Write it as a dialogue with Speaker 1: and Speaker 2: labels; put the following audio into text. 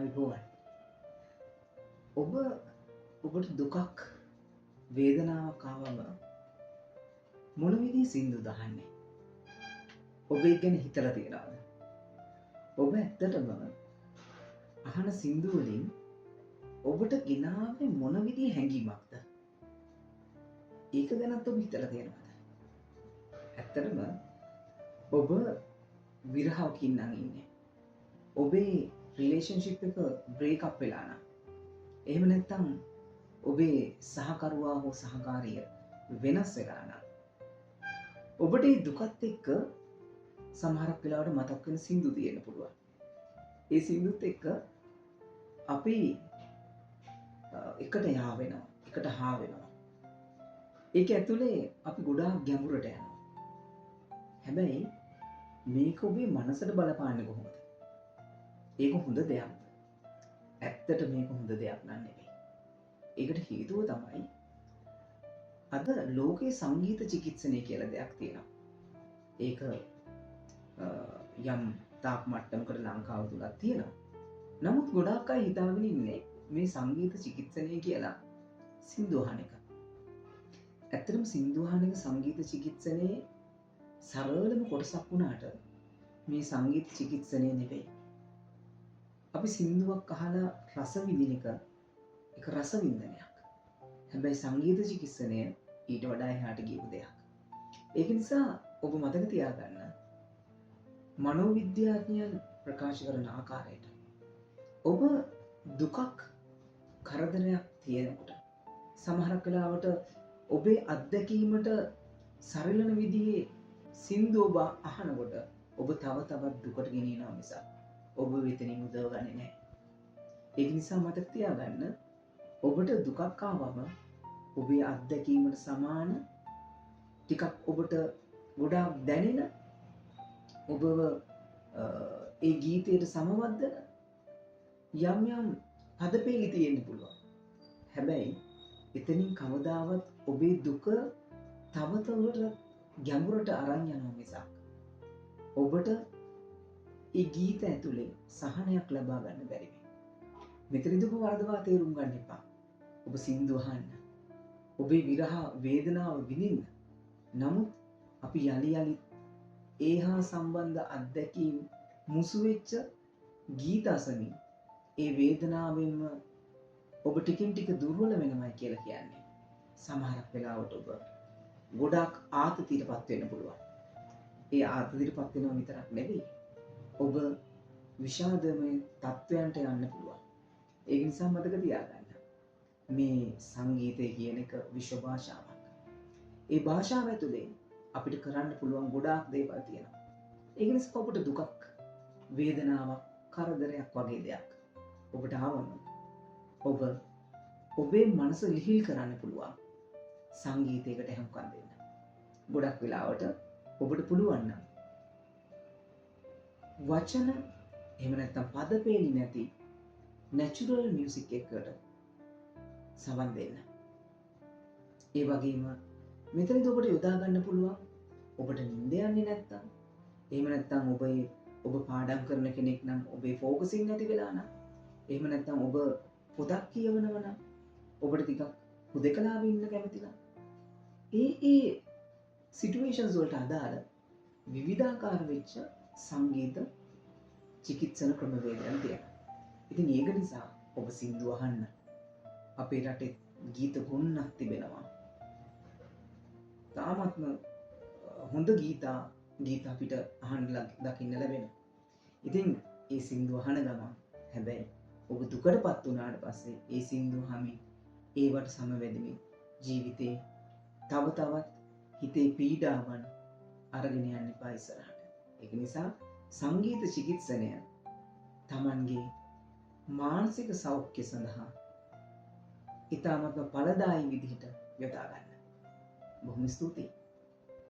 Speaker 1: ආයුබෝවන්. ඔබට දුකක් වේදනාවක් ආවම මොන විදිහේ සින්දු දහන්නේ? ඔබ ඒ ගැන හිතලා තියෙනවද? ඔබ ඇත්තටම අහන සින්දු වලින් ඔබට ගෙනාවේ මොන විදිහේ හැඟීමක්ද? ඒක ගැනත් ඔබ හිතලා තියෙනවද? ඇත්තටම ඔබ විරහවකින් නම් ඉන්නේ. ඔබේ රිලේෂන්ෂිප් එක බ්‍රේක් අප් වෙලා නම්, එහෙම නැත්නම් ඔබේ සහකරුවා හෝ සහකාරිය වෙනස් වෙලා නම්, ඔබට මේ දුකත් එක්ක සමහරක් වෙලාවට මතක් වෙන සින්දු තියෙන්න පුළුවන්. ඒ සින්දුත් එක්ක අපි එකට යා වෙනවා, එකට හා වෙනවා. ඒක ඇතුලේ අපි ගොඩාක් ගැඹුරට යනවා. හැබැයි මේක ඔබේ මනසට බලපාන්නේ කොහොමද? ඒක හොඳ දෙයක්ද? ඇත්තට මේක හොඳ දෙයක් නන් නෙවෙයි. ඒකට හේතුව තමයි අද ලෝකේ සංගීත චිකිත්සනය කියලා දෙයක් තියෙනවා. ඒක යම් තාක් මට්ටමකට ලංකාව තුලත් තියෙනවා. නමුත් ගොඩාක් අය හිතාගෙන ඉන්නේ මේ සංගීත චිකිත්සනය කියලා සින්දු අහන එක. ඇත්තටම සින්දු අහන එක සංගීත චිකිත්සනයේ සරලම කොටසක් වුණාට මේ සංගීත චිකිත්සනය නෙවෙයි. අපි සින්දුවක් අහලා රස විඳින එක රස වින්දනයක්. හැබැයි සංගීත චිකිත්සනය ඊට වඩා එහාට ගියපු දෙයක්. ඒක නිසා ඔබ මතක තියාගන්න, මනෝවිද්‍යාඥයන් ප්‍රකාශ කරන ආකාරයට ඔබ දුකක් කරදරයක් තියෙනකොට සමහරක් වෙලාවට ඔබේ අත්දැකීමට සරිලන විදිහේ සින්දු ඔබ අහනකොට ඔබ තව තවත් දුකට ගෙනියනවා මිසක් ඔබ වෙතනින් උදව ගන්නේ නැහැ. ඒක නිසා මතක තියාගන්න, ඔබට දුකක් ආවම ඔබේ අත්දැකීමට සමාන ටිකක් ඔබට ගොඩාක් දැනෙන, ඔබව ඒ ගීතයට සමවද්දන යම් යම් පදපේලි තියෙන්න පුළුවන්. හැබැයි එතනින් කවදාවත් ඔබේ දුක තව තවත් ගැඹුරට අරන් යනවා මිසක් ඔබට ඒ ගීත ඇතුලේ සහනයක් ලබා ගන්න බැරි වෙයි. මෙතනදී ඔබ වරදවා තේරුම් ගන්න එපා. ඔබ සින්දු අහන්න, ඔබේ විරහ වේදනාව විඳින්න. නමුත් අපි යලි යලි ඒහා සම්බන්ධ අත්දැකීම් මුසු වෙච්ච ගීත අසමින් ඒ වේදනාවෙන්ම ඔබ ටිකින් ටික දුර්වල වෙනවයි කියලා කියන්නේ. සමහරක් වෙලාවට ඔබ ගොඩාක් ආතතියටපත් වෙන්න පුළුවන්. ඒ ආතතියටපත් වෙනව විතරක් නෙවෙයි, ඔබ විෂාදමය තත්වයන්ට යන්න පුළුවන්. ඒක නිසා මතක තියාගන්න, මේ සංගීතය කියන එක විශ්ව භාෂාවක්. ඒ භාෂාව ඇතුලේ අපිට කරන්න පුළුවන් ගොඩාක් දේවල් තියෙනවා. ඒක නිසා ඔබට දුකක්, වේදනාවක්, කරදරයක් වගේ දෙයක් ඔබට ආවම ඔබ ඔබේ මනස ලිහිල් කරන්න පුළුවන් සංගීතයකට හැම්කම් දෙන්න. ගොඩක් වෙලාවට ඔබට පුළුවන් නම් වචන එහෙම නැත්නම් පදපේලි නැති නැචරල් මියුසික් එකකට සවන් දෙන්න. ඒ වගේම මෙතනදී ඔබට යොදා ගන්න පුළුවන්, ඔබට නිින්ද යන්නේ නැත්නම්, එහෙම නැත්නම් ඔබ පාඩම් කරන කෙනෙක් නම් ඔබේ ફોකසින් නැති වෙලා නම්, එහෙම නැත්නම් ඔබ පොතක් කියවනවා නම්, ඔබට ටිකක් හුදකලාවේ ඉන්න කැමති නම්, ඒ සිටුේෂන්ස් වලට අදාළ විවිධාකාර වෙච්ච සංගීත චිකිත්සන ක්‍රමවේදයන් තියෙනවා. ඉතින් ඒක නිසා ඔබ සින්දු අහන්න. අපේ රටේ ගීත ගොන්නක් තිබෙනවා. තාමත්ම හොඳ ගීත අපිට අහන්න දකින්න ලැබෙනවා. ඉතින් ඒ සින්දු අහන ගමන් හැබැයි ඔබ දුකටපත් වුණාට පස්සේ ඒ සින්දු අහමින් ඒවට සමවැදෙමින් ජීවිතේ තව තවත් හිතේ පීඩාවන් අරගෙන යන්න එපා ඉස්සරහට. ඒක නිසා සංගීත චිකිත්සනය Tamanගේ මානසික සෞඛ්‍ය සඳහා ඉතාමත්ම ඵලදායී විදිහට යොදා ගන්න. බොහොම ස්තුතියි.